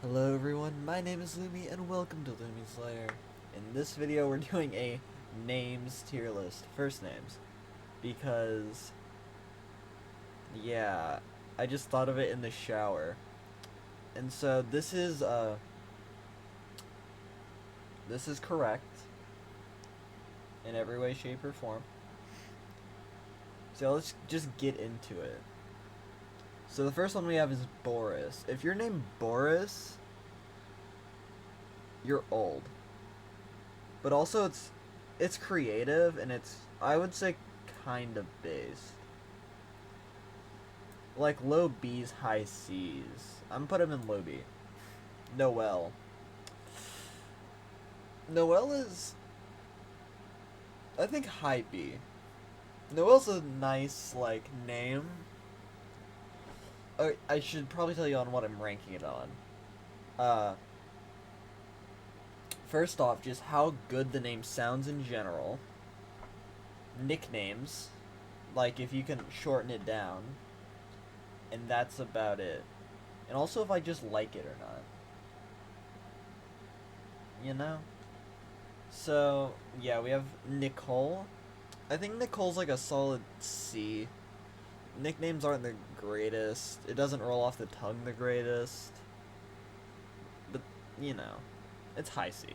Hello everyone, my name is Lumi and welcome to Lumi's Lair. In this video we're doing a names tier list, first names, because, yeah, I just thought of it in the shower. And so this is correct in every way, shape, or form. So let's just get into it. So the first one we have is Boris. If you're named Boris, you're old. But also it's creative and it's, I would say, kind of based. Like low B's, high C's. I'm put him in low B. Noel. Noel is, I think, high B. Noel's a nice name. I should probably tell you on what I'm ranking it on. Uh, First off, just how good the name sounds in general. Nicknames, like if you can shorten it down, and that's about it. And also if I just like it or not. You know? So, yeah, we have Nicole. I think Nicole's like a solid C. Nicknames aren't the greatest. It doesn't roll off the tongue the greatest. But, you know, it's high C.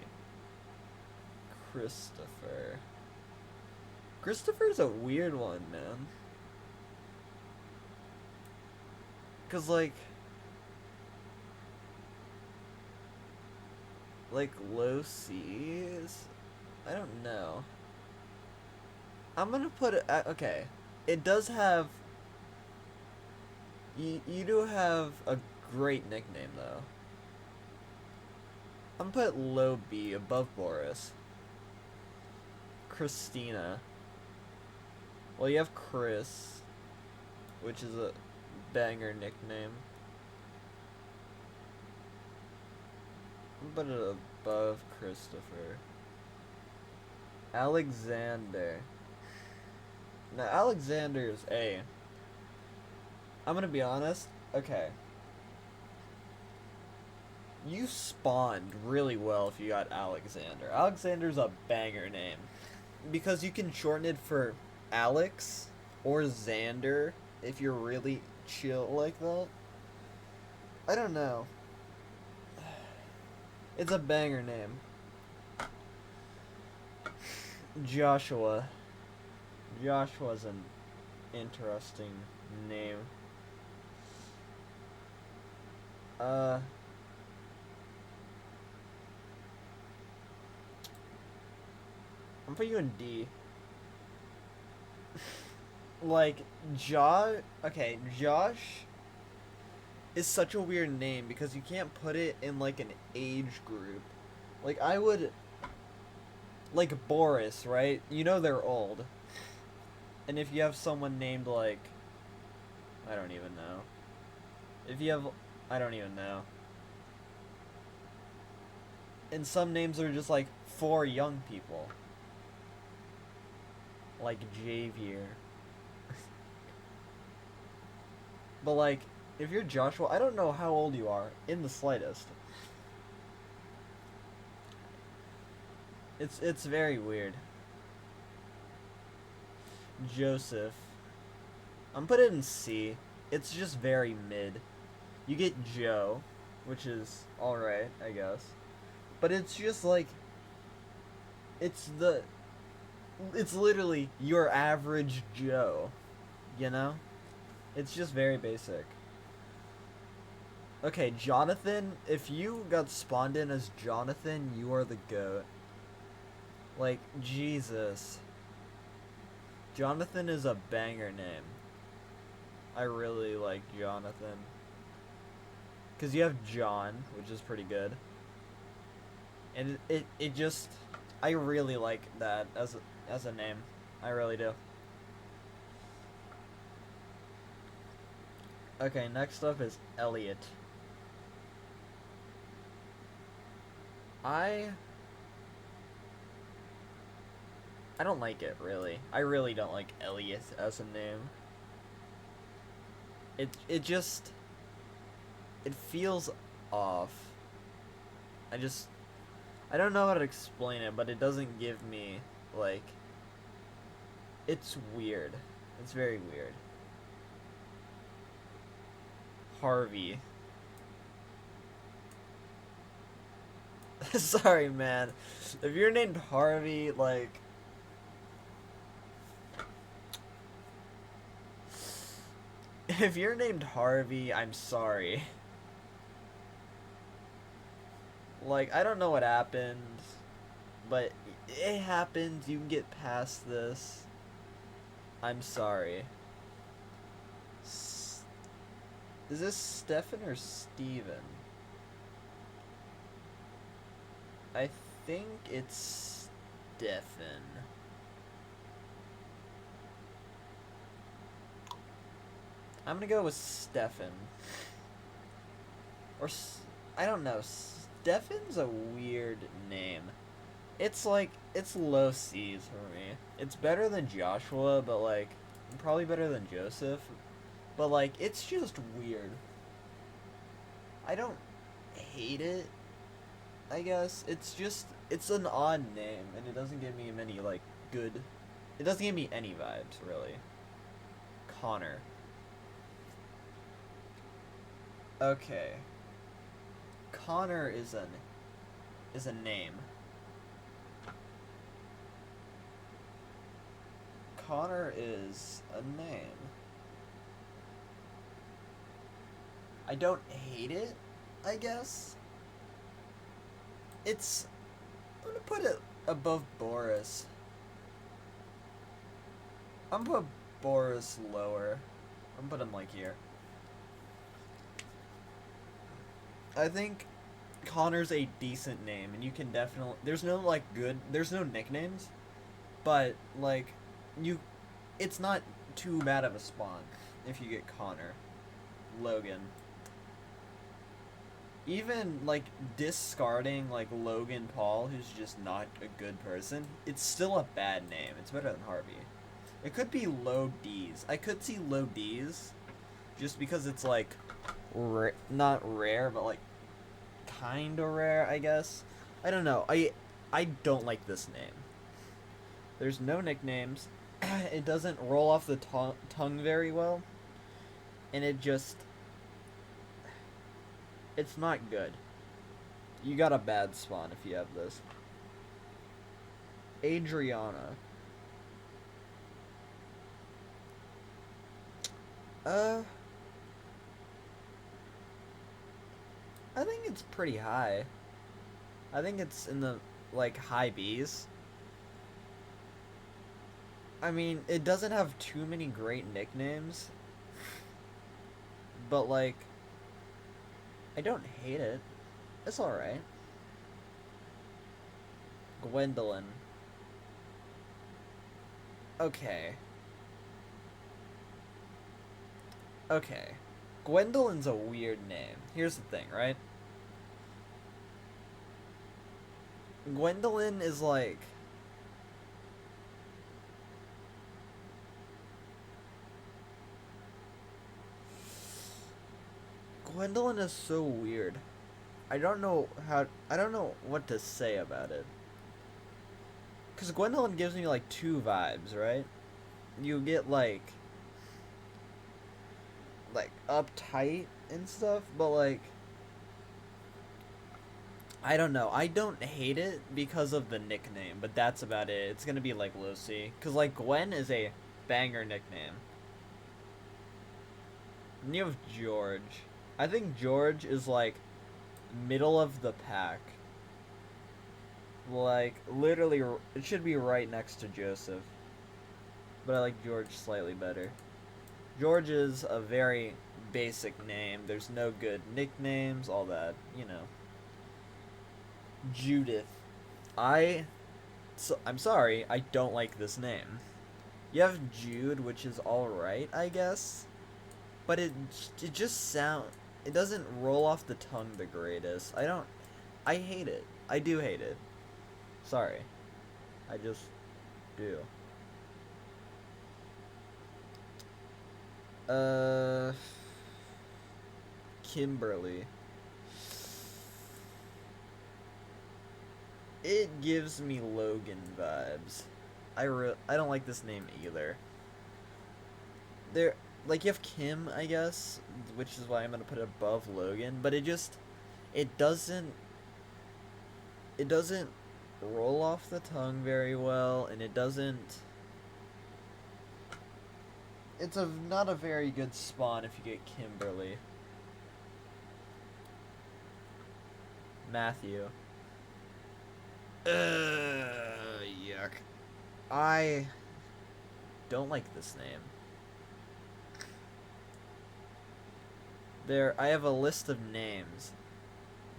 Christopher. Christopher's a weird one, man. Cause like low C's, I don't know. I'm gonna put it okay. It does have, you do have a great nickname though. I'm gonna put low B above Boris. Christina. Well, you have Chris, which is a banger nickname. I'm gonna put it above Christopher. Alexander. Now Alexander is A. I'm gonna be honest. Okay. You spawned really well if you got Alexander. Alexander's a banger name. Because you can shorten it for Alex or Xander if you're really chill like that. I don't know. It's a banger name. Joshua. Joshua's an interesting name. I'm putting you in D. Like, okay, Josh is such a weird name because you can't put it in like an age group. Like, I would, like Boris, right? You know they're old. And if you have someone named like, I don't even know. If you have, I don't even know. And some names are just like for young people. Like Javier. But like, if you're Joshua, I don't know how old you are in the slightest. It's very weird. Joseph. I'm putting it in C. It's just very mid. You get Joe, which is alright, I guess. But it's just like, it's the it's literally your average Joe, you know? It's just very basic. Okay, Jonathan, if you got spawned in as Jonathan, you are the GOAT. Like, Jesus. Jonathan is a banger name. I really like Jonathan. Because you have John, which is pretty good. And it just, I really like that as a name. I really do. Okay, next up is Elliot. I I don't like it really. I really don't like Elliot as a name. It just, it feels off. I don't know how to explain it, but it doesn't give me, like, it's weird. It's very weird. Harvey. Sorry, man. If you're named Harvey, like... If you're named Harvey, I'm sorry. Like, I don't know what happened, but it happened. You can get past this. I'm sorry. Is this Stefan or Steven? I think it's Stefan. I'm gonna go with Stefan. Or, I don't know. Stefan's a weird name. It's like, it's low C's for me. It's better than Joshua, but like, probably better than Joseph. But like, it's just weird. I don't hate it, I guess. It's just, it's an odd name, and it doesn't give me many, like, good... It doesn't give me any vibes, really. Connor. Okay. Connor is a name. Connor is a name. I don't hate it, I guess. It's... I'm gonna put it above Boris. I'm gonna put Boris lower. I'm gonna put him like here. I think Connor's a decent name, and you can definitely... There's no, like, good... There's no nicknames, but, like, it's not too bad of a spawn if you get Connor. Logan. Even, like, discarding, like, Logan Paul, who's just not a good person, it's still a bad name. It's better than Harvey. It could be Low D's. I could see Low D's, just because it's, like, not rare, but, like, kinda rare, I guess. I don't know. I don't like this name. There's no nicknames. It doesn't roll off the tongue very well. And it just... It's not good. You got a bad spawn if you have this. Adriana. I think it's pretty high. I think it's in the, like, high B's. I mean, it doesn't have too many great nicknames. But, like, I don't hate it. It's alright. Gwendolyn. Okay. Okay. Gwendolyn's a weird name. Here's the thing, right? Gwendolyn is like... Gwendolyn is so weird. I don't know what to say about it. Because Gwendolyn gives me, like, two vibes, right? You get, like, uptight and stuff, but, like, I don't know. I don't hate it because of the nickname, but that's about it. It's gonna be, like, Lucy. Because, like, Gwen is a banger nickname. And you have George. I think George is, like, middle of the pack. Like, literally, it should be right next to Joseph. But I like George slightly better. George is a very basic name. There's no good nicknames, all that, you know. Judith. I'm sorry, I don't like this name. You have Jude, which is alright, I guess. But it just it doesn't roll off the tongue the greatest. I hate it. I do hate it. Sorry. I just do. Kimberly. It gives me Logan vibes. I don't like this name either. There, like you have Kim, I guess, which is why I'm gonna put it above Logan. But it doesn't, it doesn't roll off the tongue very well, and it doesn't. It's not a very good spawn if you get Kimberly. Matthew. Yuck. I don't like this name. I have a list of names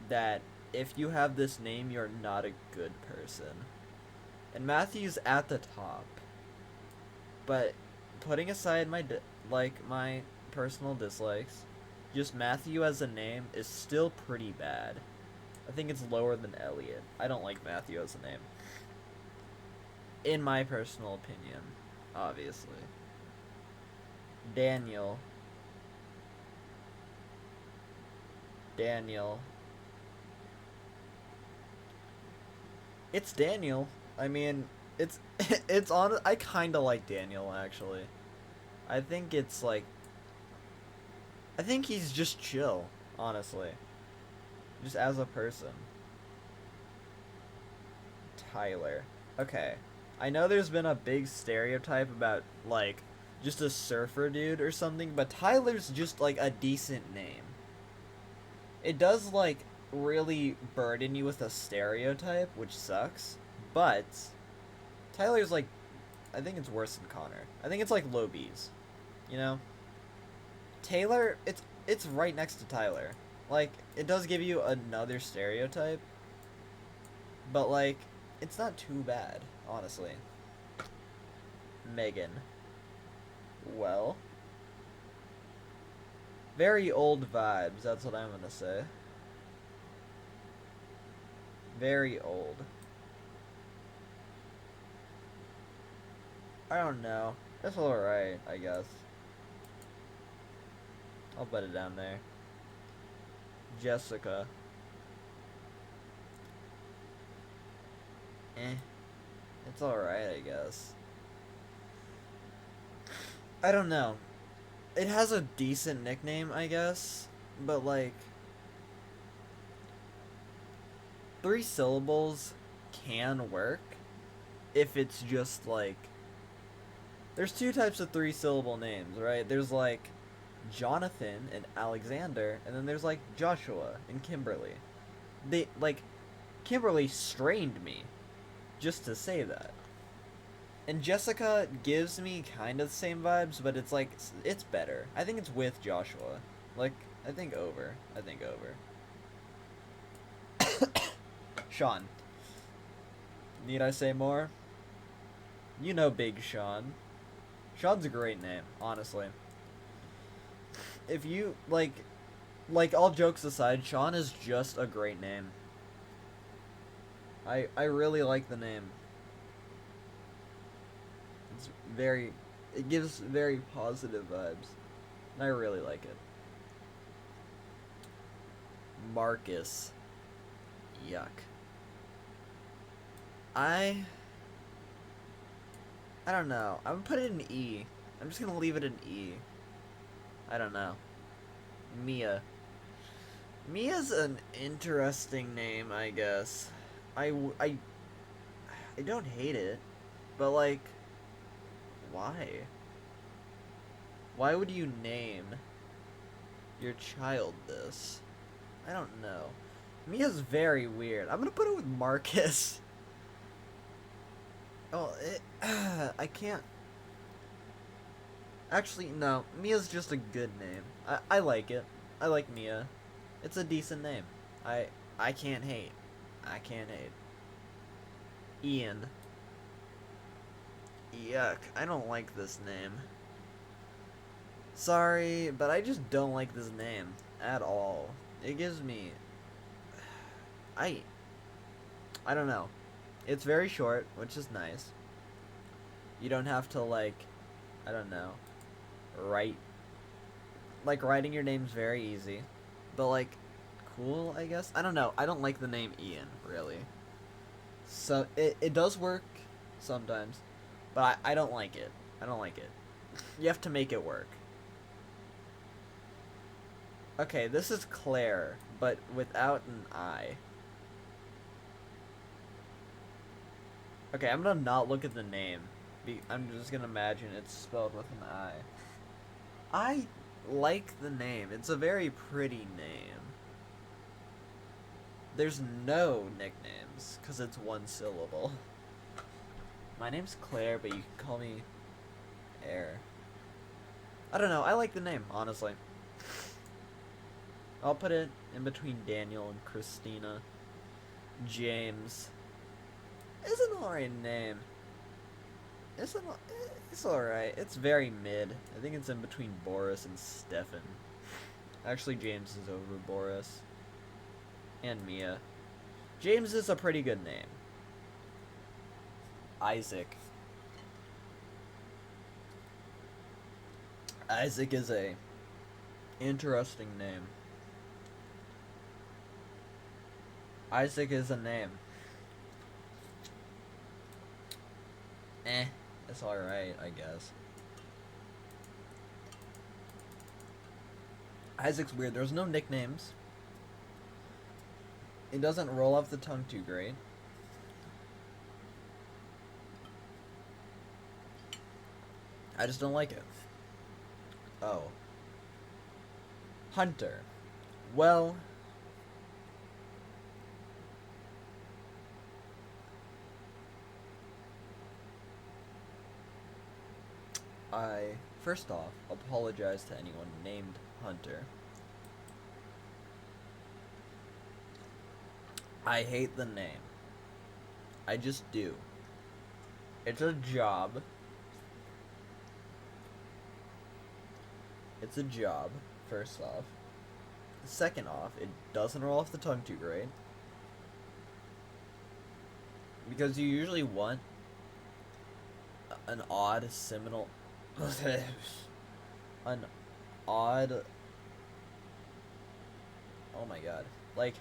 that if you have this name, you're not a good person. And Matthew's at the top. But putting aside my personal dislikes, just Matthew as a name is still pretty bad. I think it's lower than Elliot. I don't like Matthew as a name. In my personal opinion, obviously. Daniel. It's Daniel. I mean, it's it's on. I kind of like Daniel actually. I think it's like. I think he's just chill, honestly. Just as a person. Tyler. Okay. I know there's been a big stereotype about, like, just a surfer dude or something, but Tyler's just, like, a decent name. It does, like, really burden you with a stereotype, which sucks, but Tyler's, like, I think it's worse than Connor. I think it's, like, low B's, you know? Taylor, it's right next to Tyler. Like, it does give you another stereotype, but, like, it's not too bad, honestly. Megan. Well. Very old vibes, that's what I'm gonna say. Very old. I don't know. It's alright, I guess. I'll put it down there. Jessica. It's alright, I guess. I don't know. It has a decent nickname, I guess, but like 3 syllables can work if it's just like there's 2 types of 3 syllable names, right? There's like Jonathan and Alexander, and then there's like Joshua and Kimberly. They like Kimberly strained me just to say that. And Jessica gives me kind of the same vibes, but it's like it's better. I think it's with Joshua. Like I think over. Sean. Need I say more? You know Big Sean. Sean's a great name, honestly. If you like all jokes aside, Sean is just a great name. I really like the name. It's it gives very positive vibes. And I really like it. Marcus. Yuck. I don't know. I'm gonna put it in E. I'm just gonna leave it in E. I don't know. Mia. Mia's an interesting name, I guess. I don't hate it, but like, why? Why would you name your child this? I don't know. Mia's very weird. I'm gonna put it with Marcus. Oh, I can't. Actually, no. Mia's just a good name. I like it. I like Mia. It's a decent name. I can't hate. I can't hate. Ian. Yuck. I don't like this name. Sorry, but I just don't like this name at all. It gives me I don't know. It's very short, which is nice. You don't have to like I don't know. Writing your name's very easy. But like cool, I guess. I don't know. I don't like the name Ian, really. So it does work sometimes, but I don't like it. I don't like it. You have to make it work. Okay, this is Claire, but without an I. Okay, I'm gonna not look at the name. I'm just gonna imagine it's spelled with an I. I like the name. It's a very pretty name. There's no nicknames, because it's one syllable. My name's Claire, but you can call me Air. I don't know, I like the name, honestly. I'll put it in between Daniel and Christina. James. It's an alright name. It's alright. It's very mid. I think it's in between Boris and Stefan. Actually, James is over Boris. And Mia. James is a pretty good name. Isaac. Isaac is a interesting name. Isaac is a name. It's alright, I guess. Isaac's weird. There's no nicknames. It doesn't roll off the tongue too great. I just don't like it. Oh. Hunter. Well... I, first off, apologize to anyone named Hunter. I hate the name. I just do. It's a job. It's a job, first off. Second off, it doesn't roll off the tongue too great. Because you usually want an odd seminal... an odd... Oh my god. Like,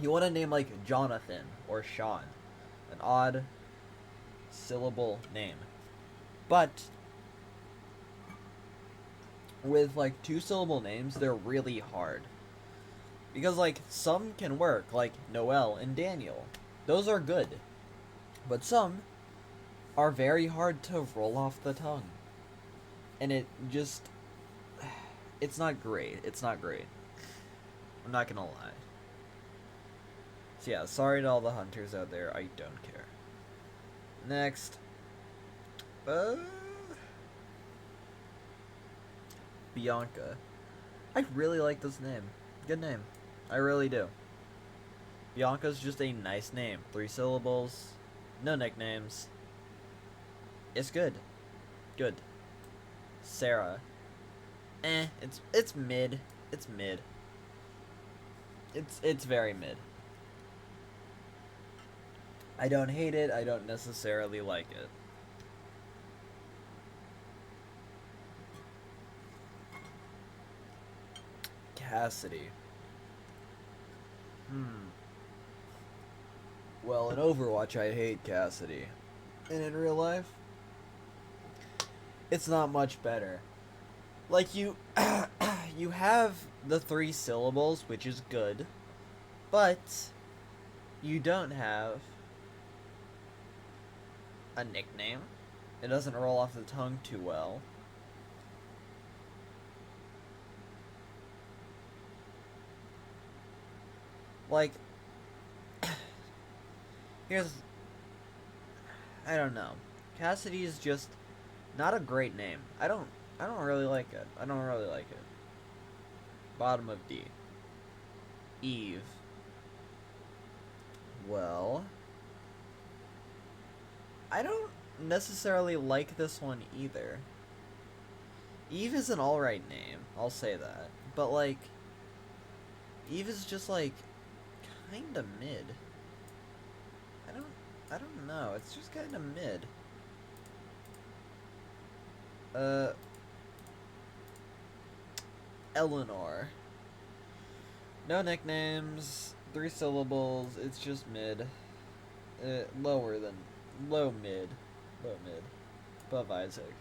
you want a name like Jonathan or Sean. An odd syllable name. But with like 2-syllable names, they're really hard. Because like some can work, like Noel and Daniel. Those are good. But some are very hard to roll off the tongue. And it just... It's not great. It's not great. I'm not gonna lie. So yeah, sorry to all the hunters out there. I don't care. Next. Bianca. I really like this name. Good name. I really do. Bianca's just a nice name. 3 syllables. No nicknames. It's good. Good. Sarah. It's mid. It's mid. It's very mid. I don't hate it. I don't necessarily like it. Cassidy. Well, in Overwatch, I hate Cassidy. And in real life, it's not much better. Like, you you have the 3 syllables, which is good, but you don't have a nickname. It doesn't roll off the tongue too well. Like, I don't know. Cassidy is just not a great name. I don't really like it. I don't really like it. Bottom of D. Eve. Well, I don't necessarily like this one either. Eve is an alright name, I'll say that. But like, Eve is just like kinda mid. I don't know, it's just kinda mid. Eleanor. No nicknames. 3 syllables. It's just mid. Lower than low mid, low mid. Above Isaac.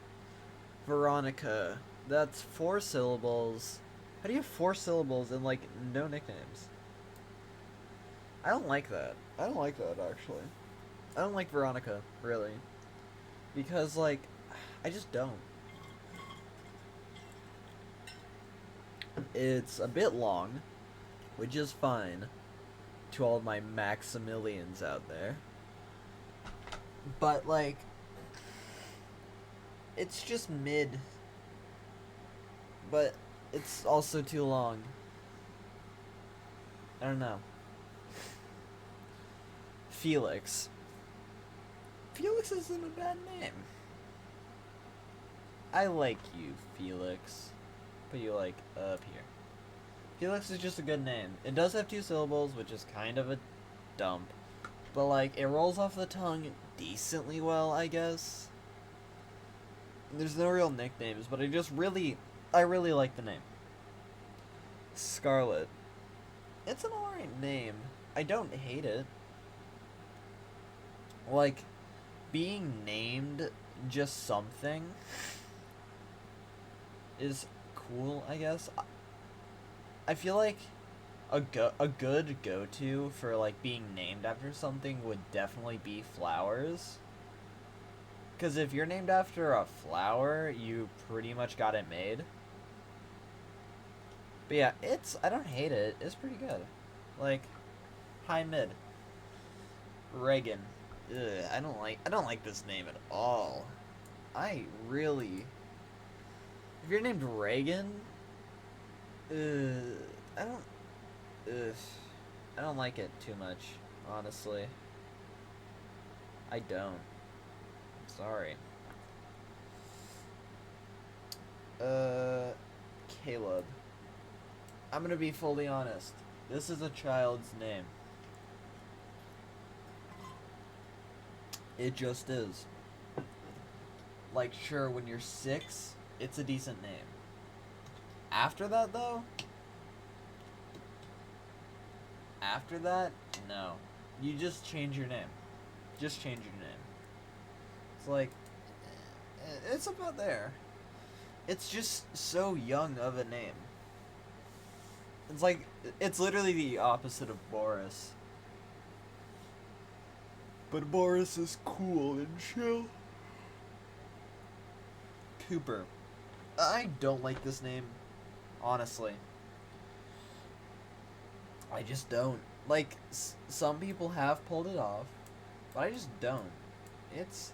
Veronica. That's 4 syllables. How do you have 4 syllables and like no nicknames? I don't like that. I don't like that actually. I don't like Veronica really, because like I just don't. It's a bit long, which is fine to all of my Maximilians out there. But like it's just mid. But it's also too long. I don't know. Felix. Felix isn't a bad name. I like you, Felix. Put you like up here. Felix is just a good name. It does have 2 syllables, which is kind of a dump. But like, it rolls off the tongue decently well, I guess. There's no real nicknames, but I really like the name. Scarlet. It's an alright name. I don't hate it. Like, being named just something is cool, I guess. I feel like a good go-to for like being named after something would definitely be flowers. Because if you're named after a flower, you pretty much got it made. But yeah, I don't hate it. It's pretty good. Like, high mid. Reagan. Ugh, I don't like this name at all. I really... If you're named Reagan, I don't like it too much, honestly. I don't. Sorry. Caleb. I'm gonna be fully honest. This is a child's name. It just is. Like, sure, when you're 6, it's a decent name. After that, though? After that, no. You just change your name. Just change your name. It's like, it's about there. It's just so young of a name. It's like, it's literally the opposite of Boris. But Boris is cool and chill. Cooper. I don't like this name, honestly. I just don't. Like, some people have pulled it off, but I just don't. It's...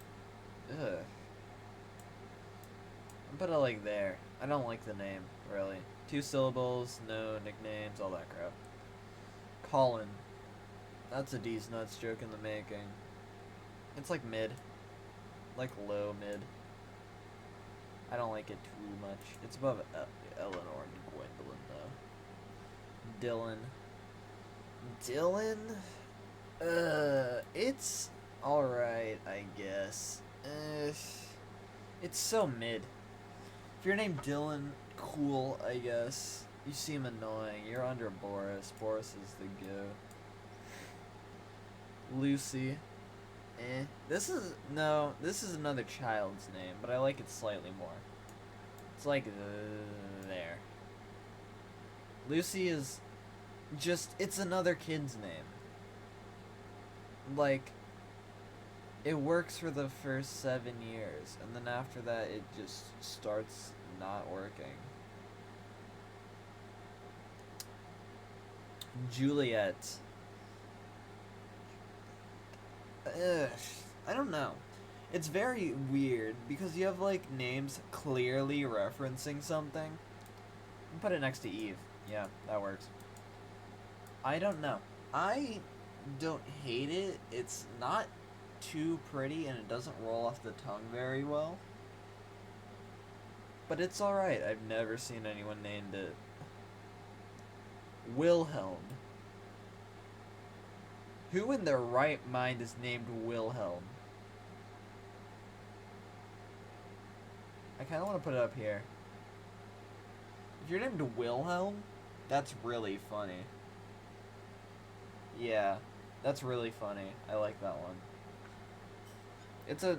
Ugh. I put it like there. I don't like the name, really. 2 syllables, no nicknames, all that crap. Colin. That's a D's nuts joke in the making. It's like mid. Like low mid. I don't like it too much. It's above Eleanor and Gwendolyn, though. Dylan? It's alright, I guess. It's so mid. If you're named Dylan, cool, I guess. You seem annoying. You're under Boris. Boris is the go. Lucy. This is another child's name, but I like it slightly more. It's like there. Lucy is just, it's another kid's name. Like, it works for the first 7 years, and then after that it just starts not working. Juliet. I don't know. It's very weird because you have like names clearly referencing something. Put it next to Eve. Yeah, that works. I don't know. I don't hate it. It's not too pretty and it doesn't roll off the tongue very well. But it's alright. I've never seen anyone named it. Wilhelm. Who in their right mind is named Wilhelm? I kind of want to put it up here. If you're named Wilhelm, that's really funny. Yeah, that's really funny. I like that one. It's a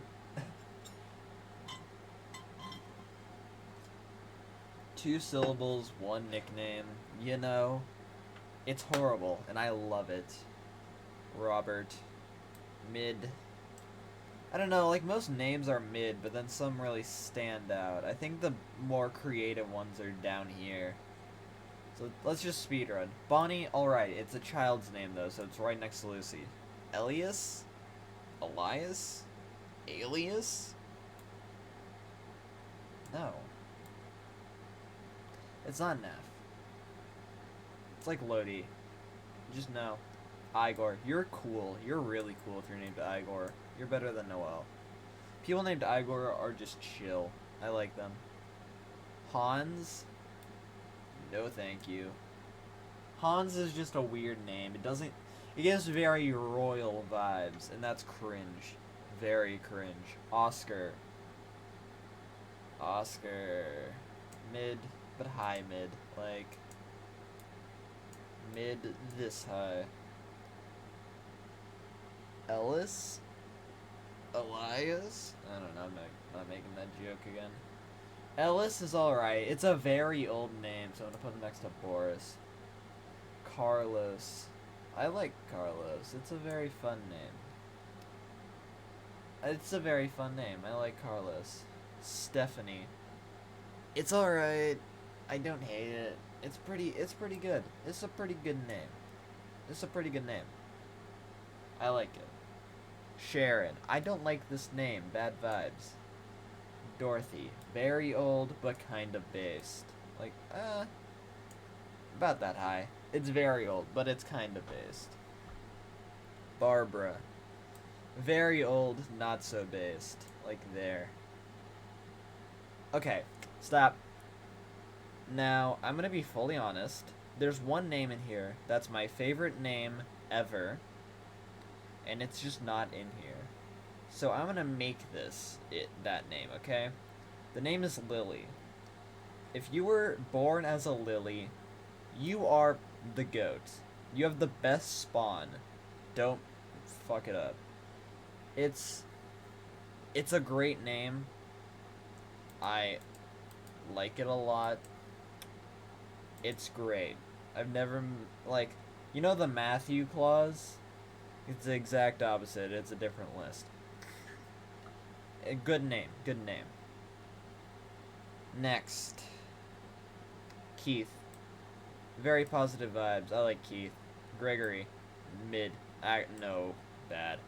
two syllables, one nickname. You know, it's horrible, and I love it. Robert. Mid. I don't know, like most names are mid, but then some really stand out. I think the more creative ones are down here. So let's just speedrun. Bonnie, alright, it's a child's name though, so it's right next to Lucy. Elias? Elias? Alias? No. It's not Neff. It's like Lodi. Just no. Igor, you're cool. You're really cool if you're named Igor. You're better than Noel. People named Igor are just chill. I like them. Hans? No thank you. Hans is just a weird name. It gives very royal vibes, and that's cringe. Very cringe. Oscar. Oscar. Mid, but high mid. Like, mid this high. Ellis? Elias? I don't know, I'm not making that joke again. Ellis is alright. It's a very old name, so I'm gonna put him next to Boris. Carlos. I like Carlos. It's a very fun name. It's a very fun name. I like Carlos. Stephanie. It's alright. I don't hate it. It's pretty good. It's a pretty good name. It's a pretty good name. I like it. Sharon. I don't like this name. Bad vibes. Dorothy. Very old, but kind of based. Like, about that high. It's very old, but it's kind of based. Barbara. Very old, not so based. Like there. Okay, stop. Now, I'm gonna be fully honest. There's one name in here that's my favorite name ever, and it's just not in here. So I'm gonna make that name, okay? The name is Lily. If you were born as a Lily, you are the GOAT. You have the best spawn. Don't fuck it up. It's a great name. I like it a lot. It's great. I've never, like, you know the Matthew clause? It's the exact opposite. It's a different list. A good name. Good name. Next. Keith. Very positive vibes. I like Keith. Gregory. Mid. No. Bad.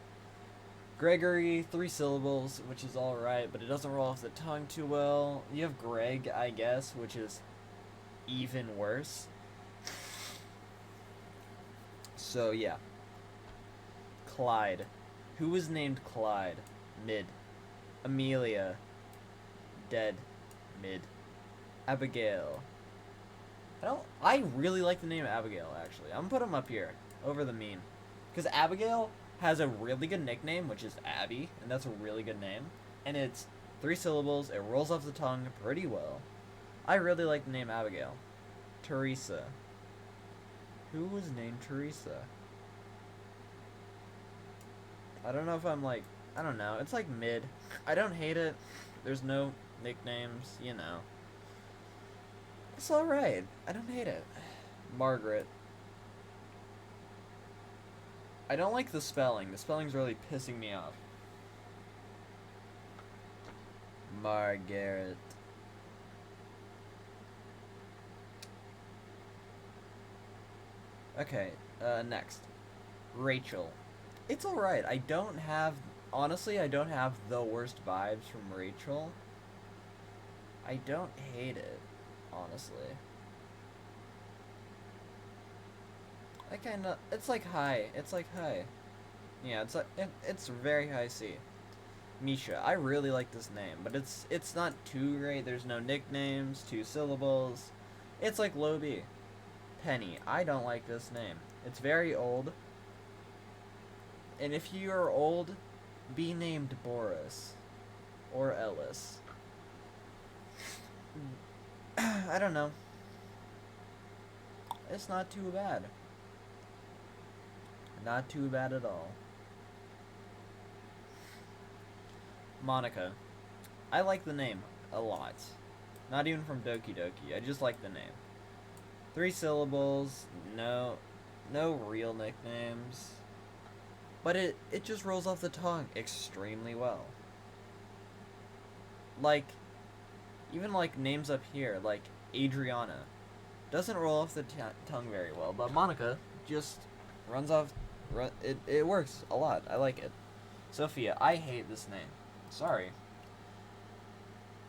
Gregory, 3 syllables, which is alright, but it doesn't roll off the tongue too well. You have Greg, I guess, which is even worse. So, yeah. Clyde. Who was named Clyde? Mid. Amelia. Dead. Mid. Abigail. I really like the name Abigail, actually. I'm gonna put him up here, over the meme. Because Abigail has a really good nickname, which is Abby, and that's a really good name. And it's 3 syllables, it rolls off the tongue pretty well. I really like the name Abigail. Teresa. Who was named Teresa? I don't know if I'm like, I don't know. It's like mid. I don't hate it. There's no nicknames, you know. It's alright. I don't hate it. Margaret. I don't like the spelling. The spelling's really pissing me off. Margaret. Okay, next. Rachel. It's alright. Honestly, I don't have the worst vibes from Rachel. I don't hate it, honestly. It's like high. It's like high. Yeah, it's very high C. Misha. I really like this name, but it's not too great. There's no nicknames, 2 syllables. It's like low B. Penny. I don't like this name. It's very old. And if you are old, be named Boris. Or Ellis. I don't know. It's not too bad. Not too bad at all. Monica. I like the name a lot. Not even from Doki Doki. I just like the name. 3 syllables. No real nicknames. But it just rolls off the tongue extremely well. Like, even like names up here, like Adriana, doesn't roll off the tongue very well. But Monica just runs off. It works a lot. I like it. Sophia, I hate this name. Sorry.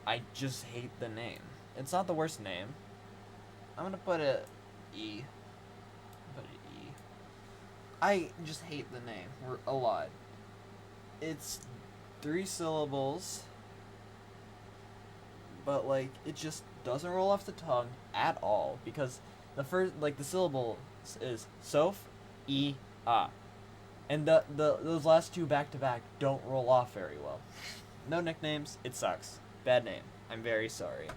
I just hate the name. It's not the worst name. I'm gonna put a E. Put an E. I just hate the name a lot. It's 3 syllables, but like it just doesn't roll off the tongue at all because the first the syllable is Soph, E, A, and those last 2 back to back don't roll off very well. No nicknames. It sucks. Bad name. I'm very sorry.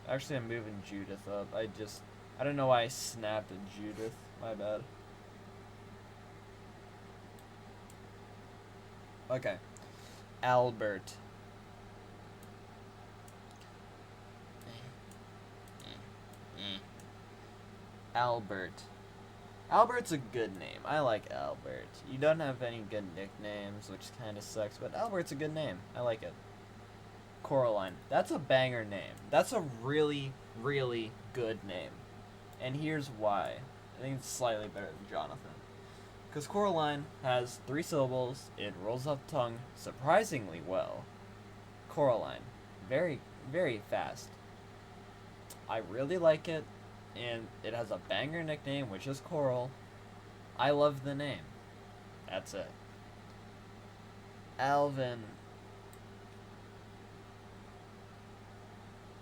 Actually, I'm moving Judith up. I don't know why I snapped at Judith. My bad. Okay. Albert. Albert. Albert's a good name. I like Albert. You don't have any good nicknames, which kind of sucks, but Albert's a good name. I like it. Coraline. That's a banger name. That's a really, really good name. And here's why. I think it's slightly better than Jonathan. Because Coraline has 3 syllables. It rolls off the tongue surprisingly well. Coraline. Very, very fast. I really like it. And it has a banger nickname, which is Coral. I love the name. That's it. Alvin.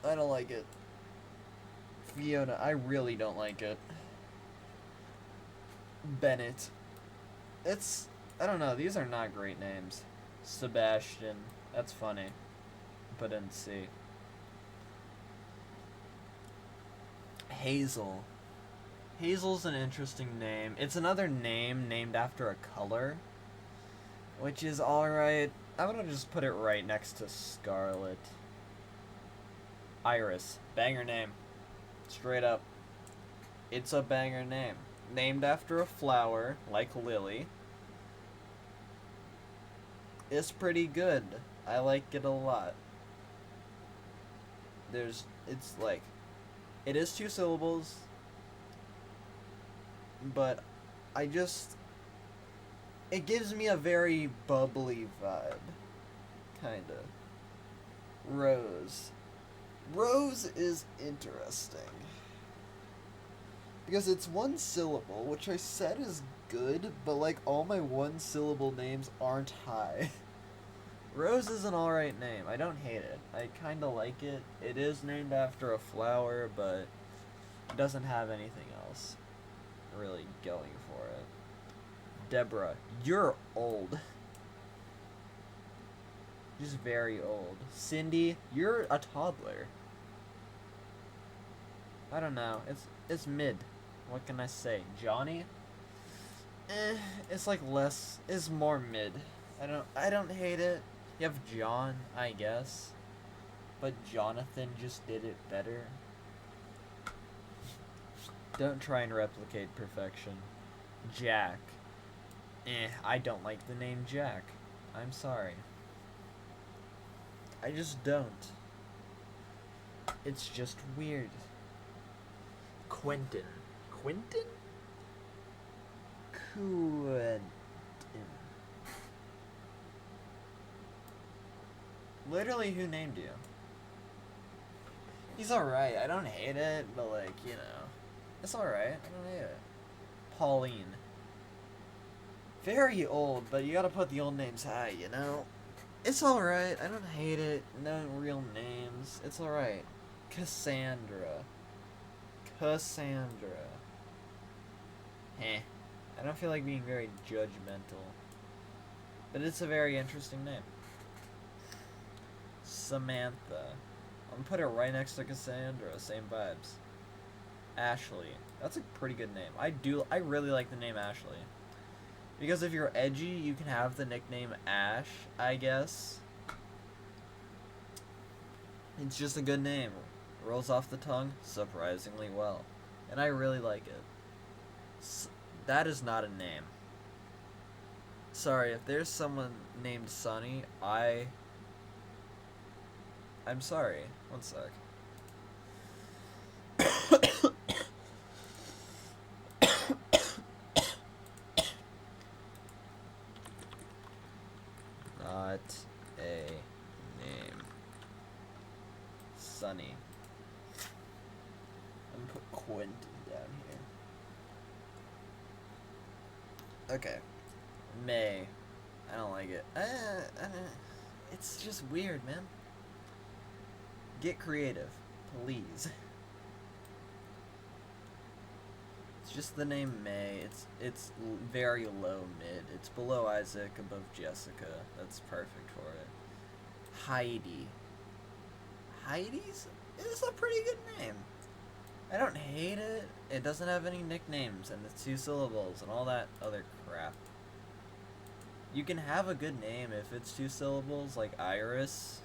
I don't like it. Fiona. I really don't like it. Bennett. I don't know. These are not great names. Sebastian. That's funny. Put in C. Hazel. Hazel's an interesting name. It's another name named after a color, which is alright. I'm gonna just put it right next to Scarlet. Iris. Banger name. Straight up. It's a banger name. Named after a flower, like lily. It's pretty good. I like it a lot. It is 2 syllables, but it gives me a very bubbly vibe, kinda. Rose. Rose is interesting, because it's 1 syllable, which I said is good, but like all my 1 syllable names aren't high. Rose is an alright name. I don't hate it. I kinda like it. It is named after a flower, but it doesn't have anything else really going for it. Deborah, you're old. Just very old. Cindy, you're a toddler. I don't know. It's mid. What can I say? Johnny? It's like less. It's more mid. I don't hate it. You have John, I guess. But Jonathan just did it better. Don't try and replicate perfection. Jack. I don't like the name Jack. I'm sorry. I just don't. It's just weird. Quentin. Quentin? Quentin. Literally, who named you? He's alright. I don't hate it, but like, you know. It's alright. I don't hate it. Pauline. Very old, but you gotta put the old names high, you know? It's alright. I don't hate it. No real names. It's alright. Cassandra. Cassandra. Heh. I don't feel like being very judgmental. But it's a very interesting name. Samantha. I'm gonna put it right next to Cassandra. Same vibes. Ashley. That's a pretty good name. I really like the name Ashley. Because if you're edgy, you can have the nickname Ash, I guess. It's just a good name. Rolls off the tongue surprisingly well. And I really like it. That is not a name. Sorry, if there's someone named Sunny, I'm sorry. One sec. Not a name. Sunny. I'm gonna put Quentin down here. Okay. May. I don't like it. It's just weird, man. Get creative, please. It's just the name May. It's very low mid. It's below Isaac, above Jessica. That's perfect for it. Heidi. Heidi's is a pretty good name. I don't hate it. It doesn't have any nicknames, and it's 2 syllables, and all that other crap. You can have a good name if it's 2 syllables, like Iris,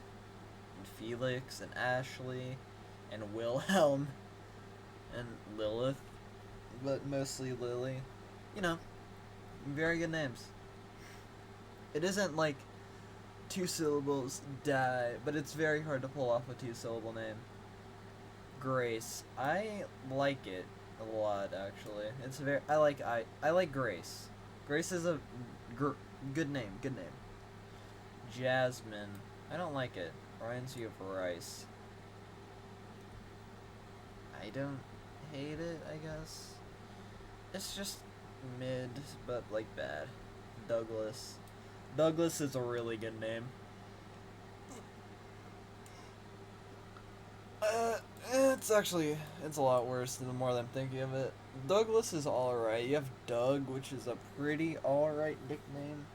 and Felix, and Ashley, and Wilhelm, and Lilith, but mostly Lily. You know, very good names. It isn't like 2 syllables, die, but it's very hard to pull off a 2-syllable name. Grace. I like it a lot, actually. I like Grace. Grace is a good name. Jasmine. I don't like it. Reminds you of rice. I don't hate it, I guess. It's just mid, but like bad. Douglas. Douglas is a really good name. It's a lot worse the more I'm thinking of it. Douglas is alright. You have Doug, which is a pretty alright nickname.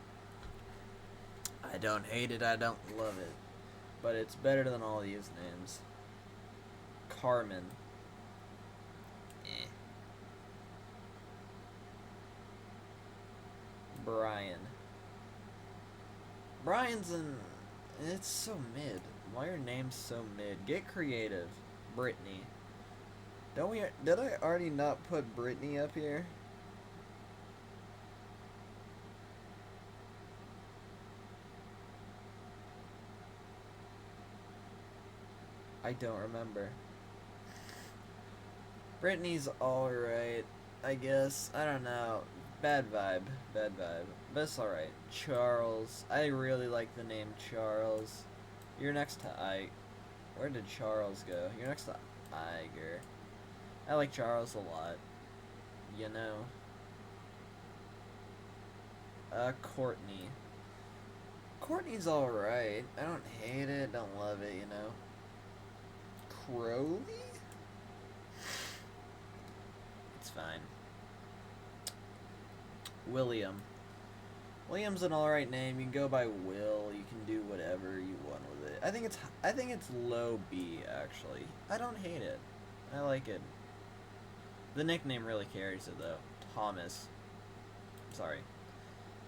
I don't hate it, I don't love it. But it's better than all these names. Carmen. Brian. It's so mid. Why are names so mid? Get creative. Brittany. Did I already not put Brittany up here? I don't remember. Brittany's alright, I guess. I don't know. Bad vibe. But it's alright. Charles. I really like the name Charles. You're next to Ike. Where did Charles go? You're next to Iger. I like Charles a lot. You know. Courtney. Courtney's alright. I don't hate it, don't love it, you know. Crowley? It's fine. William. William's an alright name. You can go by Will. You can do whatever you want with it. I think it's low B, actually. I don't hate it. I like it. The nickname really carries it, though. Thomas. Sorry.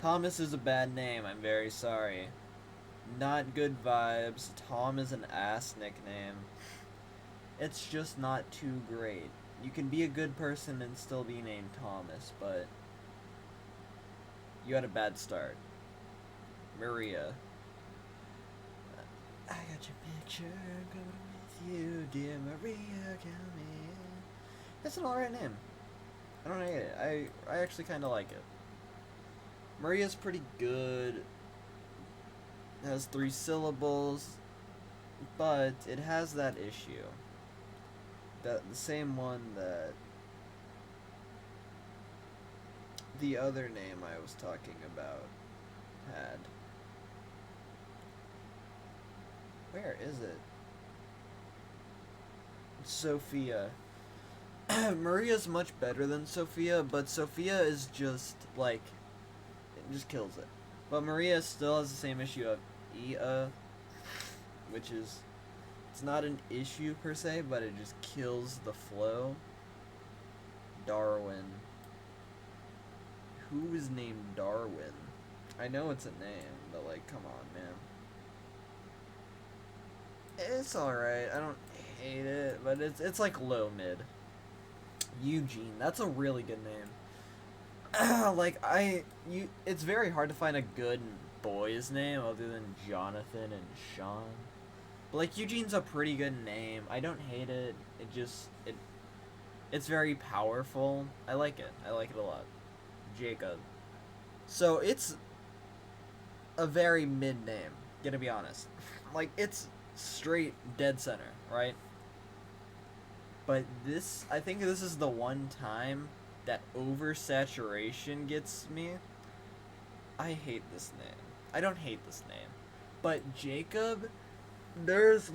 Thomas is a bad name. I'm very sorry. Not good vibes. Tom is an ass nickname. It's just not too great. You can be a good person and still be named Thomas, but you had a bad start. Maria. I got your picture going with you, dear Maria, come in. That's an alright name. I don't hate it. I actually kind of like it. Maria's pretty good. It has 3 syllables, but it has that issue. The same one that the other name I was talking about had. Where is it? Sophia. Maria's much better than Sophia, but Sophia is just, like, it just kills it. But Maria still has the same issue of Ia, which is, it's not an issue per se, but it just kills the flow. Darwin. Who is named Darwin? I know it's a name, but like, come on, man. It's alright. I don't hate it, but it's like low mid. Eugene. That's a really good name. Like it's very hard to find a good boy's name other than Jonathan and Sean. But like Eugene's a pretty good name. I don't hate it. It's very powerful. I like it. I like it a lot. Jacob. So it's a very mid name, gonna be honest. Like it's straight dead center, right? But I think this is the one time that oversaturation gets me. I hate this name. I don't hate this name. But Jacob, there's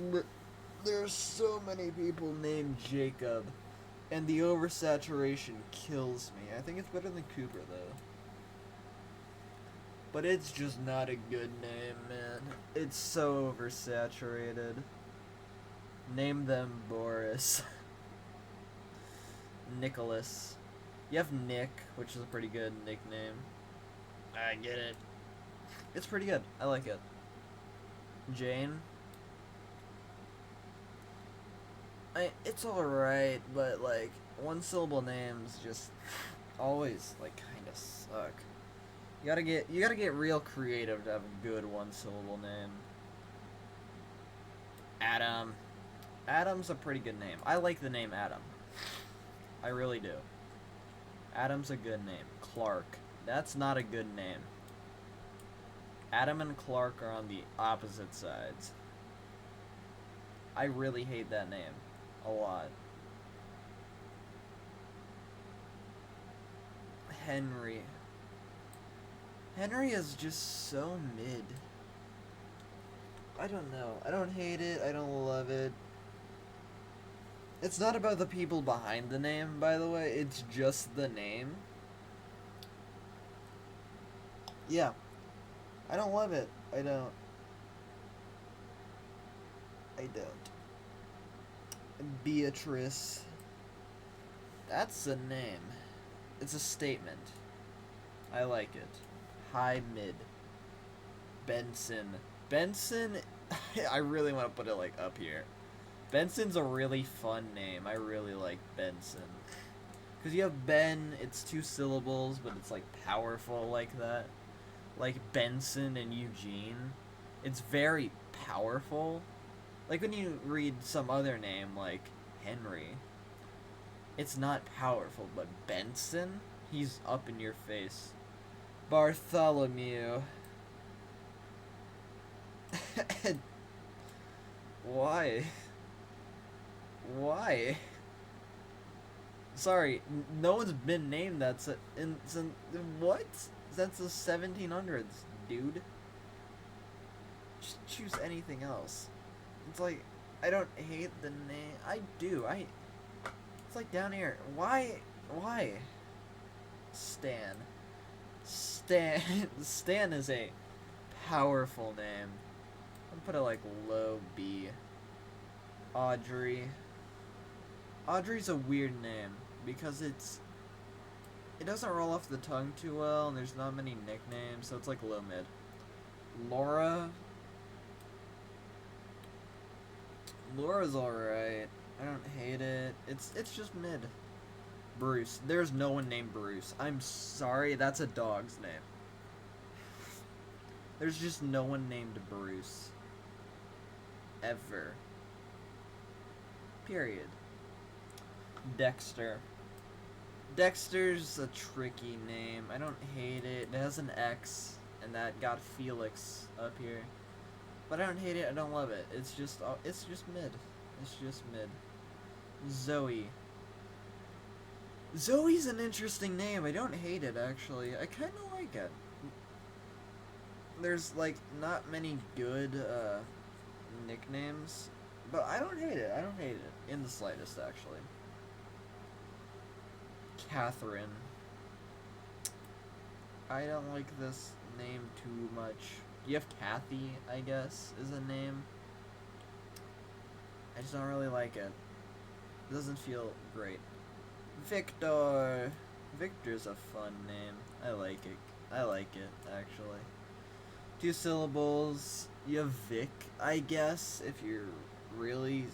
so many people named Jacob, and the oversaturation kills me. I think it's better than Cooper, though. But it's just not a good name, man. It's so oversaturated. Name them Boris. Nicholas. You have Nick, which is a pretty good nickname. I get it. It's pretty good. I like it. Jane. It's alright, but like, one syllable names just always like kinda suck. You gotta get real creative to have a good one syllable name. Adam. Adam's a pretty good name. I like the name Adam. I really do. Adam's a good name. Clark. That's not a good name. Adam and Clark are on the opposite sides. I really hate that name. A lot. Henry. Henry is just so mid. I don't know. I don't hate it. I don't love it. It's not about the people behind the name, by the way. It's just the name. Yeah. I don't love it. I don't. Beatrice. That's a name. It's a statement. I like it. High mid. Benson. Benson, I really want to put it like up here. Benson's a really fun name. I really like Benson. Because you have Ben, it's 2 syllables, but it's like powerful like that. Like Benson and Eugene. It's very powerful. Like when you read some other name like Henry, it's not powerful, but Benson, he's up in your face. Bartholomew. Why? Why? Sorry, no one's been named that since what? Since the 1700s, dude. Just choose anything else. It's like, I don't hate the name. I do. It's like down here. Why? Stan. Stan is a powerful name. I'm gonna put it like low B. Audrey. Audrey's a weird name because it doesn't roll off the tongue too well, and there's not many nicknames, so it's like low mid. Laura. Laura's alright. I don't hate it. It's just mid. Bruce. There's no one named Bruce. I'm sorry, that's a dog's name. There's just no one named Bruce. Ever. Period. Dexter. Dexter's a tricky name. I don't hate it. It has an X, and that got Felix up here. But I don't hate it. I don't love it. It's just mid. It's just mid. Zoe. Zoe's an interesting name. I don't hate it, actually. I kind of like it. There's, like, not many good, nicknames. But I don't hate it. I don't hate it. In the slightest, actually. Catherine. I don't like this name too much. You have Kathy, I guess, is a name. I just don't really like it. It doesn't feel great. Victor. Victor's a fun name. I like it. I like it, actually. 2 syllables. You have Vic, I guess, if you're really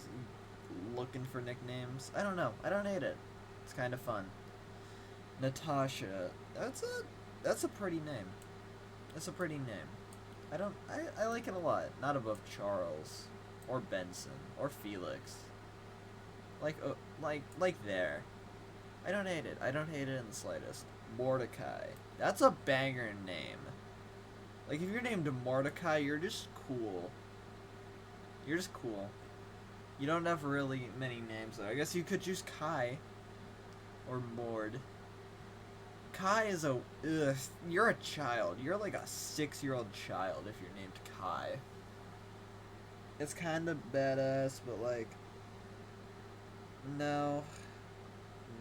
looking for nicknames. I don't know. I don't hate it. It's kind of fun. Natasha. That's a pretty name. That's a pretty name. I like it a lot. Not above Charles or Benson or Felix. Like there. I don't hate it. I don't hate it in the slightest. Mordecai. That's a banger name. Like, if you're named Mordecai, you're just cool. You're just cool. You don't have really many names, though. I guess you could choose Kai. Or Mord. Kai is a... Ugh, you're a child. You're like a 6-year-old child if you're named Kai. It's kind of badass, but like... No.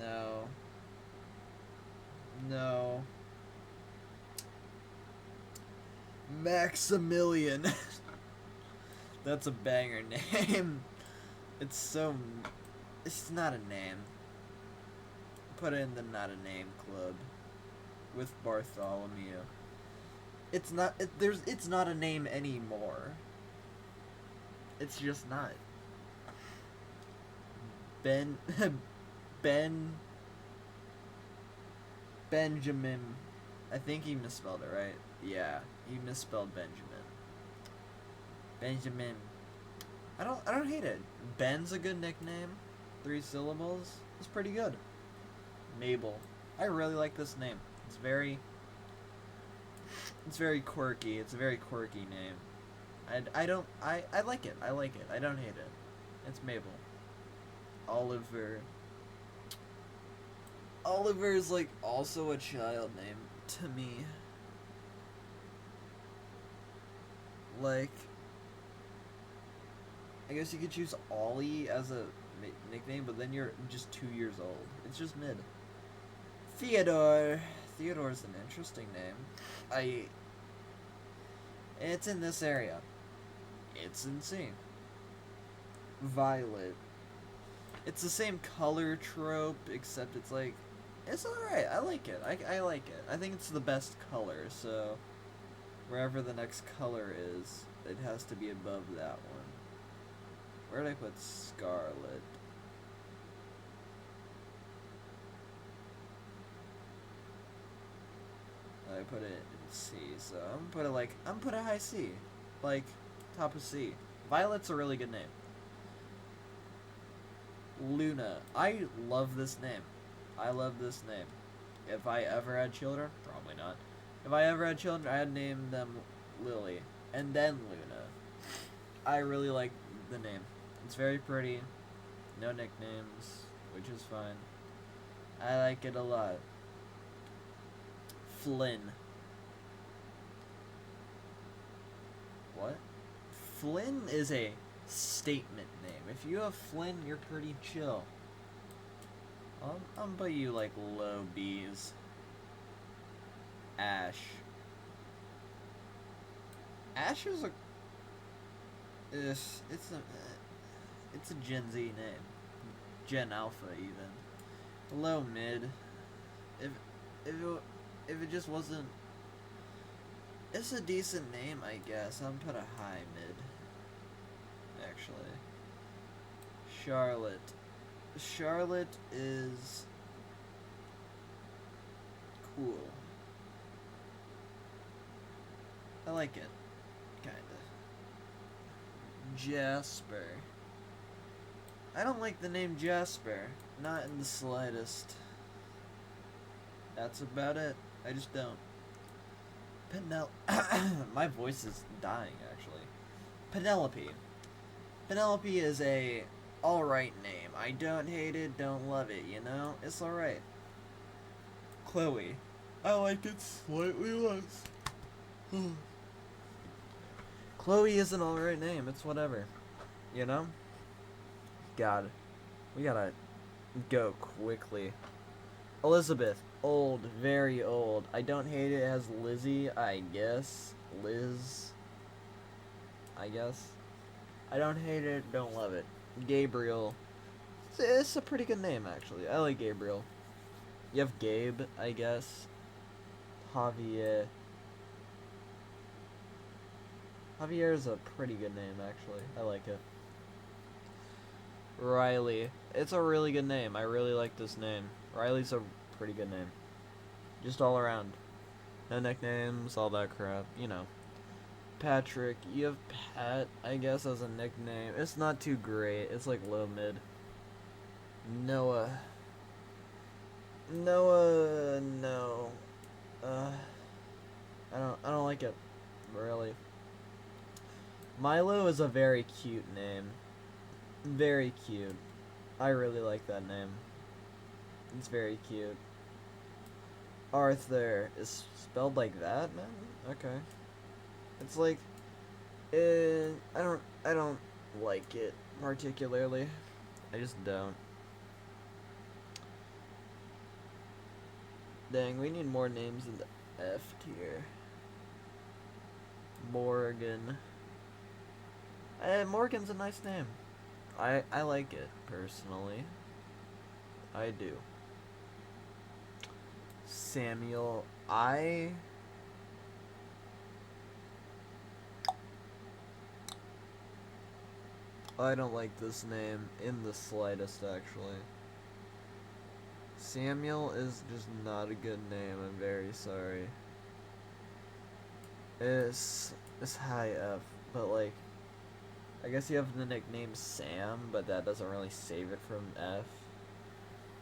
No. No. Maximilian. That's a banger name. It's so... It's not a name. Put it in the not a name club. With Bartholomew. It's not... It's not a name anymore. It's just not. Benjamin. I think he misspelled it, right? Yeah, he misspelled Benjamin. Benjamin. I don't hate it. Ben's a good nickname. 3 syllables. It's pretty good. Mabel. I really like this name. It's very quirky. It's a very quirky name. I like it. I like it. I don't hate it. It's Mabel. Oliver. Oliver is like also a child name to me. Like, I guess you could choose Ollie as a nickname, but then you're just 2 years old. It's just mid. Theodore. Theodore's an interesting name. It's in this area. It's insane. Violet. It's the same color trope, except it's like, it's alright. I like it. I like it. I think it's the best color, so wherever the next color is, it has to be above that one. Where did I put Scarlet? I put it in C, so I'm gonna put it high C. Like, top of C. Violet's a really good name. Luna. I love this name. I love this name. If I ever had children, probably not. If I ever had children, I'd name them Lily. And then Luna. I really like the name. It's very pretty. No nicknames, which is fine. I like it a lot. Flynn. What? Flynn is a statement name. If you have Flynn, you're pretty chill. I'm put you like low B's. Ash. Ash is a... It's a Gen Z name. Gen Alpha even. Low mid. If it just wasn't... It's a decent name, I guess. I'm put a high mid. Actually. Charlotte. Charlotte is cool. I like it. Kinda. Jasper. I don't like the name Jasper. Not in the slightest. That's about it. I just don't. My voice is dying, actually. Penelope. Penelope is a alright name. I don't hate it, don't love it, you know? It's alright. Chloe. I like it slightly less. Chloe is an alright name. It's whatever. You know? God. We gotta go quickly. Elizabeth. Old. Very old. I don't hate it. It has Lizzie, I guess. Liz. I guess. I don't hate it. Don't love it. Gabriel. It's a pretty good name, actually. I like Gabriel. You have Gabe, I guess. Javier. Javier is a pretty good name, actually. I like it. Riley. It's a really good name. I really like this name. Riley's a pretty good name. Just all around. No nicknames, all that crap. You know. Patrick. You have Pat, I guess, as a nickname. It's not too great. It's like low mid. Noah. Noah. No. I don't like it. Really. Milo is a very cute name. Very cute. I really like that name. It's very cute. Arthur is spelled like that, man? Okay. It's like I don't like it particularly. I just don't. Dang, we need more names in the F tier. Morgan. Morgan's a nice name. I like it, personally. I do. Samuel. I don't like this name in the slightest, actually. Samuel is just not a good name. I'm very sorry. It's high F, but like, I guess you have the nickname Sam, but that doesn't really save it from F.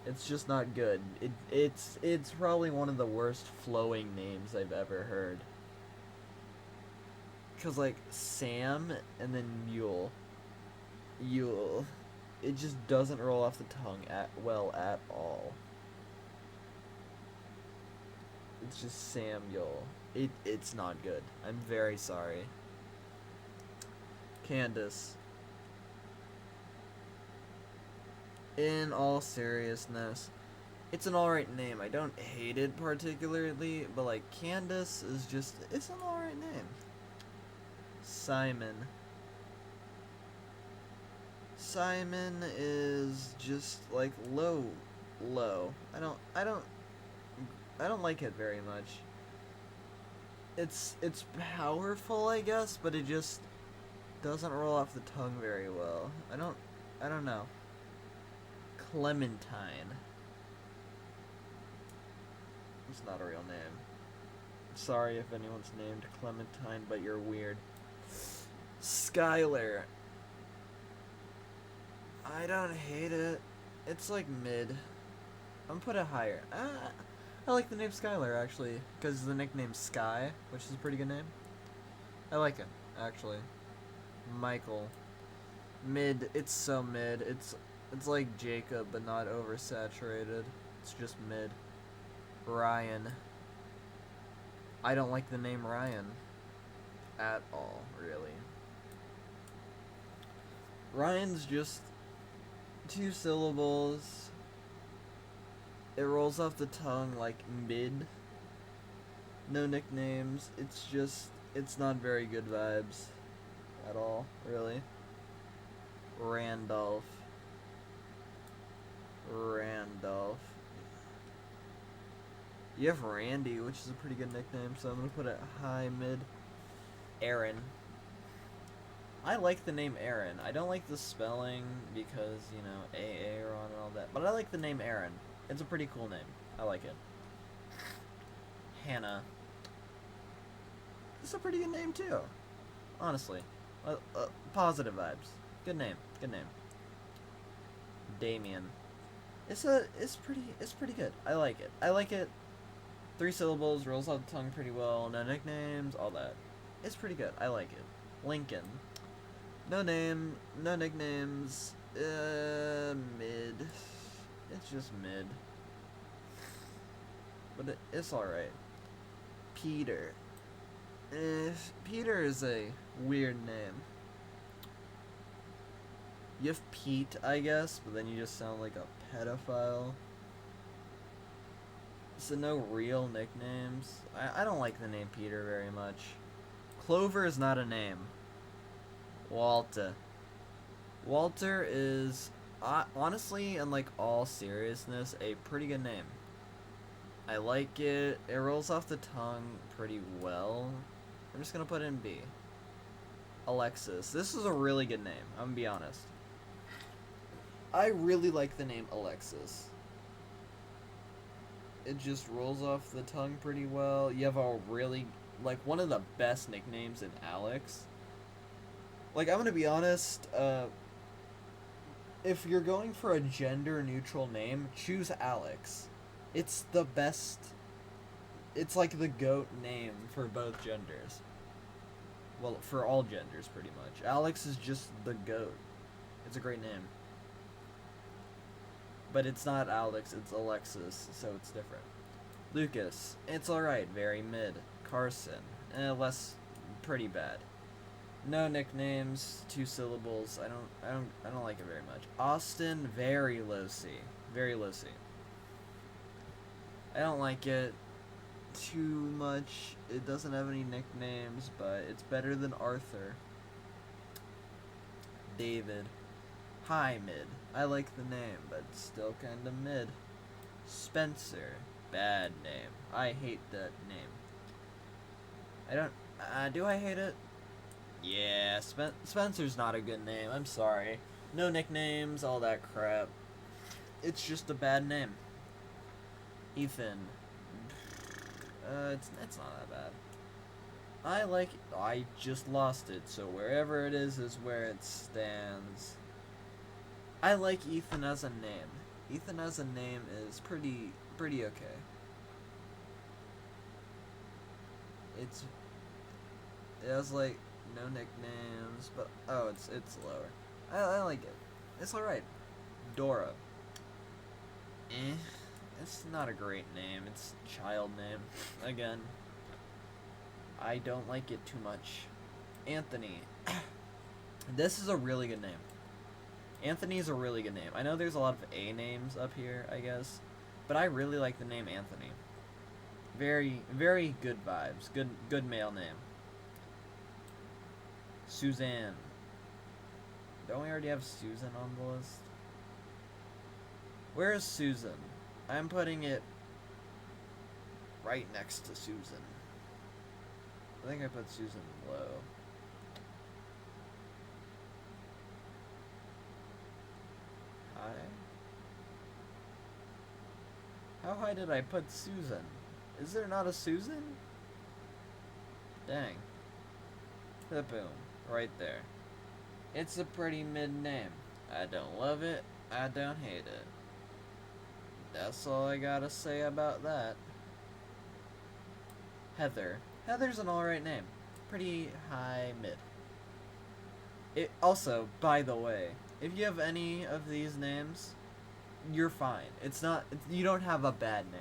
It's just not good. It's probably one of the worst flowing names I've ever heard. Cause like Sam and then Mule. Yule. It just doesn't roll off the tongue at all. It's just Samuel. It's not good. I'm very sorry. Candace. In all seriousness, it's an alright name. I don't hate it particularly, but like Candace is just, it's an alright name. Simon. Simon is just like low. I don't like it very much. It's powerful, I guess, but it just doesn't roll off the tongue very well. I don't know. Clementine. It's not a real name. Sorry if anyone's named Clementine, but you're weird. Skylar. I don't hate it. It's like mid. I'm gonna put it higher. I like the name Skylar, actually, because the nickname's Sky, which is a pretty good name. I like it, actually. Michael. Mid. It's so mid. It's like Jacob, but not oversaturated. It's just mid. Ryan. I don't like the name Ryan. At all, really. Ryan's just 2 syllables. It rolls off the tongue like mid. No nicknames. It's not very good vibes. At all, really. Randolph. You have Randy, which is a pretty good nickname, so I'm gonna put it high mid. Aaron. I like the name Aaron. I don't like the spelling because, you know, Aaron and all that. But I like the name Aaron. It's a pretty cool name. I like it. Hannah. It's a pretty good name too. Honestly. Positive vibes. Good name. Damien. It's pretty good. I like it. 3 syllables, rolls off the tongue pretty well, no nicknames, all that. It's pretty good. I like it. Lincoln. No name, no nicknames. Mid. It's just mid. But it's alright. Peter. Peter is a weird name. You have Pete, I guess, but then you just sound like a pedophile. So no real nicknames. I don't like the name Peter very much. Clover is not a name. Walter. Walter is, honestly, in like all seriousness, a pretty good name. I like it. It rolls off the tongue pretty well. I'm just gonna put it in B. Alexis. This is a really good name, I'm gonna be honest. I really like the name Alexis. It just rolls off the tongue pretty well. You have a really, like, one of the best nicknames in Alex. Like, I'm gonna be honest, if you're going for a gender neutral name, choose Alex. It's the best. It's like the GOAT name for both genders. Well, for all genders, pretty much. Alex is just the GOAT. It's a great name. But it's not Alex, it's Alexis, so it's different. Lucas, it's alright, very mid. Carson, less, pretty bad. No nicknames, 2 syllables. I don't like it very much. Austin, very low C, very low C. I don't like it too much. It doesn't have any nicknames, but it's better than Arthur. David, high mid. I like the name, but still kind of mid. Spencer, bad name. I hate that name. I don't. Do I hate it? Yeah, Spencer's not a good name. I'm sorry. No nicknames, all that crap. It's just a bad name. Ethan. It's not that bad. I just lost it, so wherever it is where it stands. I like Ethan as a name. Ethan as a name is pretty okay. It has like no nicknames, but oh, it's lower. I like it. It's alright. Dora. It's not a great name. It's a child name. Again, I don't like it too much. Anthony. This is a really good name. Anthony's a really good name. I know there's a lot of A names up here, I guess, but I really like the name Anthony. Very, very good vibes. Good male name. Suzanne. Don't we already have Susan on the list? Where is Susan? I'm putting it right next to Susan. I think I put Susan low. High? How high did I put Susan? Is there not a Susan? Dang. Boom. Right there. It's a pretty mid name. I don't love it. I don't hate it. That's all I gotta say about that. Heather. Heather's an alright name. Pretty high mid. It also, by the way, if you have any of these names, you're fine. You don't have a bad name.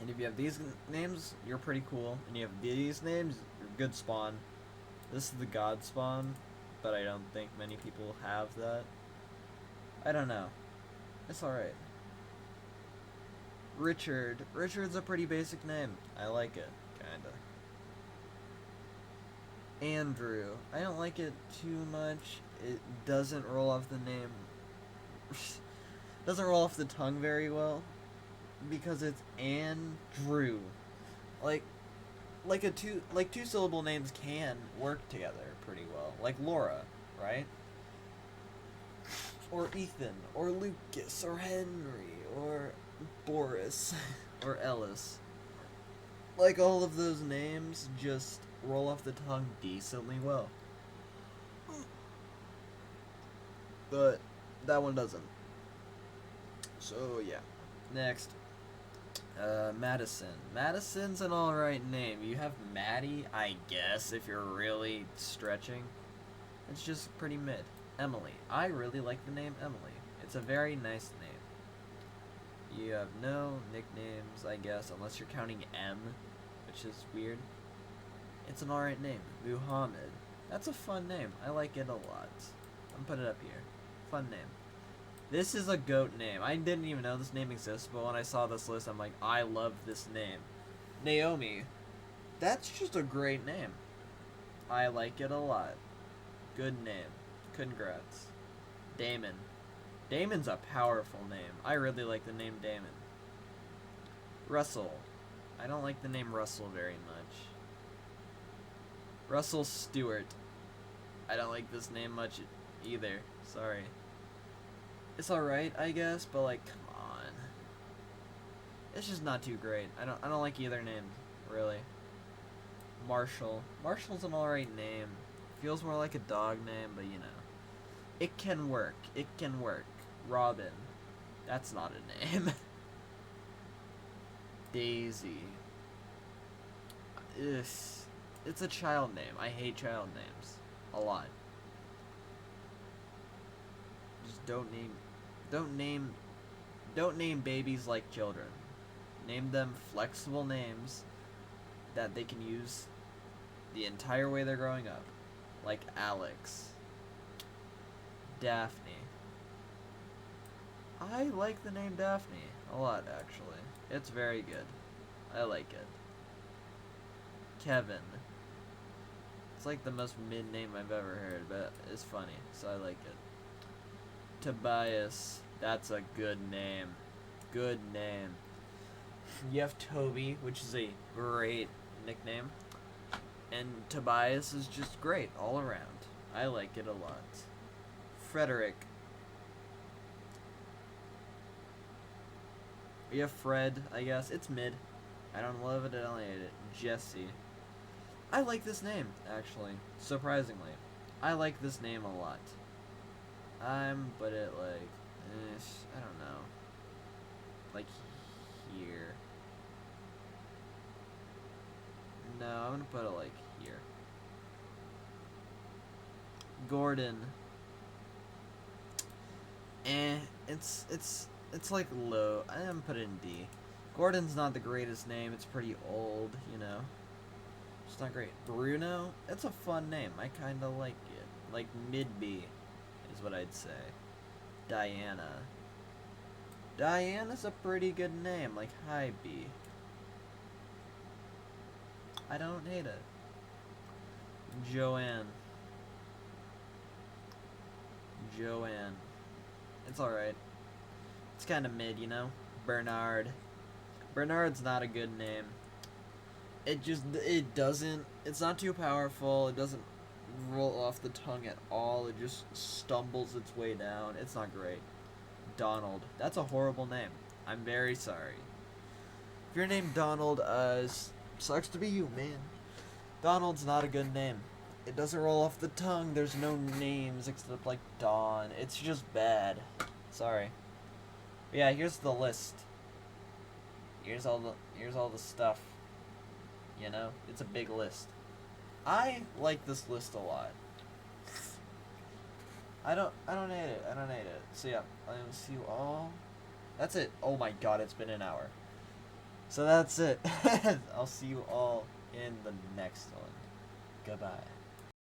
And if you have these names, you're pretty cool. And you have these names, you're good spawn. This is the god spawn, but I don't think many people have that. I don't know. It's alright. Richard. Richard's a pretty basic name. I like it, kinda. Andrew. I don't like it too much. It doesn't roll off the name. Doesn't roll off the tongue very well. Because it's Andrew. Like two syllable names can work together pretty well. Like Laura, right? Or Ethan, or Lucas, or Henry, or Boris, or Ellis. Like all of those names just roll off the tongue decently well. But that one doesn't. So yeah. Next. Madison. Madison's an alright name. You have Maddie, I guess, if you're really stretching. It's just pretty mid. Emily. I really like the name Emily. It's a very nice name. You have no nicknames, I guess, unless you're counting M, which is weird. It's an alright name. Muhammad. That's a fun name. I like it a lot. I'm putting it up here. Fun name. This is a GOAT name. I didn't even know this name exists, but when I saw this list, I'm like, I love this name. Naomi. That's just a great name. I like it a lot. Good name. Congrats. Damon. Damon's a powerful name. I really like the name Damon. Russell. I don't like the name Russell very much. Russell Stewart. I don't like this name much either. Sorry. It's alright, I guess, but like, come on. It's just not too great. I don't like either name, really. Marshall. Marshall's an alright name. Feels more like a dog name, but you know. It can work. It can work. Robin. That's not a name. Daisy. Ugh. It's a child name. I hate child names. A lot. Just don't name babies like children. Name them flexible names that they can use the entire way they're growing up. Like Alex. Daphne. I like the name Daphne a lot, actually. It's very good. I like it. Kevin. It's like the most mid name I've ever heard, but it's funny, so I like it. Tobias. That's a good name. Good name. You have Toby, which is a great nickname. And Tobias is just great all around. I like it a lot. Frederick. We have Fred, I guess. It's mid. I don't love it, I don't hate it. Jesse. I like this name, actually. Surprisingly. I like this name a lot. But it like, I don't know. Like here. No, I'm gonna put it like here. Gordon. It's like low. I'm gonna put it in D. Gordon's not the greatest name. It's pretty old, you know. It's not great. Bruno. It's a fun name. I kind of like it. Like mid B, is what I'd say. Diana. Diana's a pretty good name. Like high B. I don't hate it. Joanne. Joanne. It's alright. It's kind of mid, you know? Bernard. Bernard's not a good name. It's not too powerful. It doesn't roll off the tongue at all. It just stumbles its way down. It's not great. Donald. That's a horrible name. I'm very sorry. If you're named Donald, sucks to be you, man. Donald's not a good name. It doesn't roll off the tongue. There's no names except like Dawn. It's just bad. Sorry. But yeah, here's the list. Here's all the stuff. You know, it's a big list. I like this list a lot. I don't hate it. I don't hate it. So yeah, I will see you all. That's it. Oh my god, it's been an hour. So that's it. I'll see you all in the next one. Goodbye.